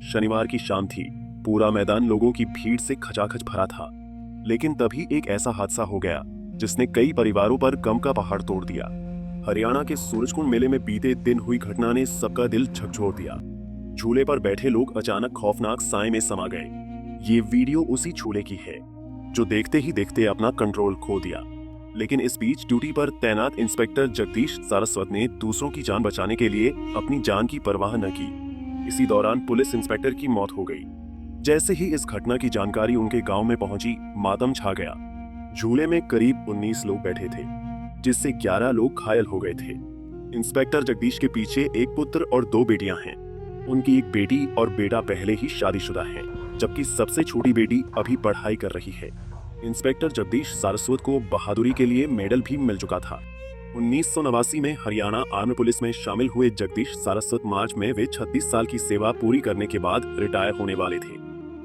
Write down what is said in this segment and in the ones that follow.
शनिवार की शाम थी। पूरा मैदान लोगों की भीड़ से खचाखच भरा था। लेकिन तभी एक ऐसा हादसा हो गया जिसने कई परिवारों पर गम का पहाड़ तोड़ दिया। हरियाणा के सूरजकुंड मेले में बीते दिन हुई घटना ने सबका दिल झकझोर दिया। झूले पर बैठे लोग अचानक खौफनाक साए में समा गए। ये वीडियो उसी झूले की है जो देखते ही देखते अपना कंट्रोल खो दिया। लेकिन इस बीच ड्यूटी पर तैनात इंस्पेक्टर जगदीश सारस्वत ने दूसरों की जान बचाने के लिए अपनी जान की परवाह न की। इसी दौरान पुलिस इंस्पेक्टर की मौत हो गई। जैसे ही इस घटना की जानकारी उनके गांव में पहुंची, मातम छा गया। झूले में करीब 19 लोग बैठे थे, जिससे 11 लोग घायल हो गए थे। इंस्पेक्टर जगदीश के पीछे एक पुत्र और 2 बेटियां हैं। उनकी एक बेटी और बेटा पहले ही शादीशुदा हैं, जबकि सबसे छोटी बेटी अभी पढ़ाई कर रही है। इंस्पेक्टर जगदीश सारस्वत को बहादुरी के लिए मेडल भी मिल चुका था। 1989 में हरियाणा आर्मी पुलिस में शामिल हुए जगदीश सारस्वत मार्च में वे 36 साल की सेवा पूरी करने के बाद रिटायर होने वाले थे।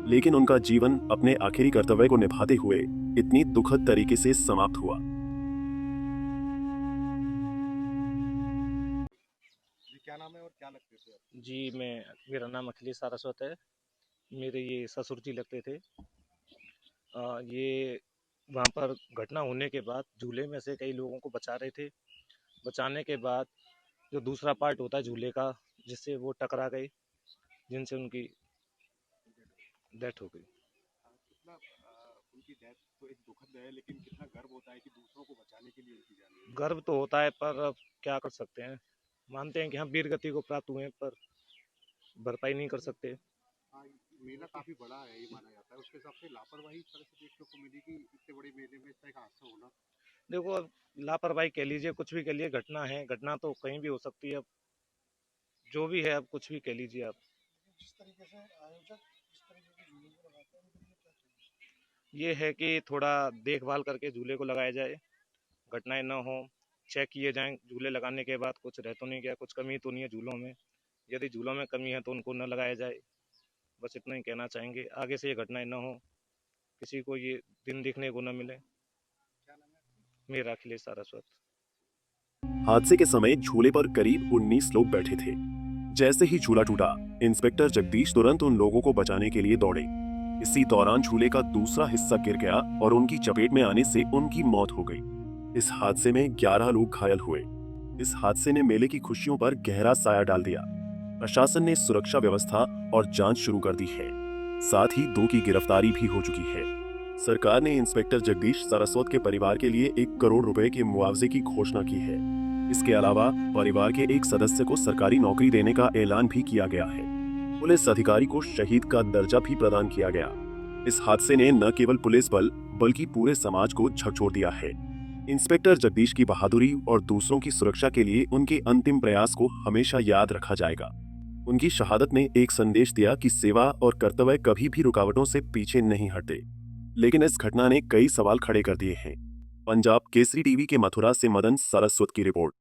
लेकिन उनका जीवन अपने आखिरी कर्तव्य को निभाते हुए इतनी दुखद तरीके से समाप्त हुआ। जी क्या नाम है और क्या लगते थे आप? जी, मेरा नाम अखिलेश सारस्वत है। मेरे ये ससुर जी लगते थे। ये वहाँ पर घटना होने के बाद झूले में से कई लोगों को बचा रहे थे। बचाने के बाद जो दूसरा पार्ट होता है झूले का, जिससे वो टकरा गए, जिनसे उनकी डेथ हो गई। कितना उनकी डेथ तो एक दुखद है, लेकिन कितना गर्व होता है कि दूसरों को बचाने के लिए उनकी जान गई। गर्व तो होता है, पर अब क्या कर सकते हैं। मानते हैं कि हम वीर गति को प्राप्त हुए हैं, पर भरपाई नहीं कर सकते। हाँ, मेला काफी बड़ा है, ये माना जाता है। उसके हिसाब से लापरवाही इस तरह से देखने को मिली कि इतने बड़े मेले में इस तरह का हादसा होना। देखो, अब लापरवाही कह लीजिए, कुछ भी कह लीजिए, घटना है। घटना तो कहीं भी हो सकती है। अब जो भी है, अब कुछ भी कह लीजिए आप। जिस तरीके से आयोजक इस तरीके के झूलों को लगाते हैं, उनके लिए क्या चाहिए? ये है कि थोड़ा देखभाल करके झूले को लगाया जाए, घटनाएं ना हो, चेक किए जाएं झूले लगाने के बाद कुछ रह तो नहीं गया, कुछ कमी तो नहीं है झूलों में। यदि झूलों में कमी है तो उनको न लगाया जाए। बस इतना ही कहना चाहेंगे, आगे से ये घटनाएं ना हो, किसी को ये दिन देखने को न मिले। क्या नाम है? मेरा अखिलेश सारस्वत। हादसे के समय झूले पर करीब 19 लोग बैठे थे। जैसे ही झूला टूटा, इंस्पेक्टर जगदीश तुरंत उन लोगों को बचाने के लिए दौड़े। इसी दौरान झूले का दूसरा हिस्सा गिर गया और उनकी चपेट में आने से उनकी मौत हो गई। इस हादसे में 11 लोग घायल हुए। इस हादसे ने मेले की खुशियों पर गहरा साया डाल दिया। प्रशासन ने सुरक्षा व्यवस्था और जांच शुरू कर दी है। साथ ही 2 की गिरफ्तारी भी हो चुकी है। सरकार ने इंस्पेक्टर जगदीश सारस्वत के परिवार के लिए 1 करोड़ रुपए के मुआवजे की घोषणा की है। इसके अलावा परिवार के एक सदस्य को सरकारी नौकरी देने का ऐलान भी किया गया है। पुलिस अधिकारी को शहीद का दर्जा भी प्रदान किया गया। इस हादसे ने न केवल पुलिस बल बल्कि पूरे समाज को झकझोर दिया है। इंस्पेक्टर जगदीश की बहादुरी और दूसरों की सुरक्षा के लिए उनके अंतिम प्रयास को हमेशा याद रखा जाएगा। उनकी शहादत ने एक संदेश दिया कि सेवा और कर्तव्य कभी भी रुकावटों से पीछे नहीं हटते। लेकिन इस घटना ने कई सवाल खड़े कर दिए हैं। पंजाब केसरी टीवी के मथुरा से मदन सारस्वत की रिपोर्ट।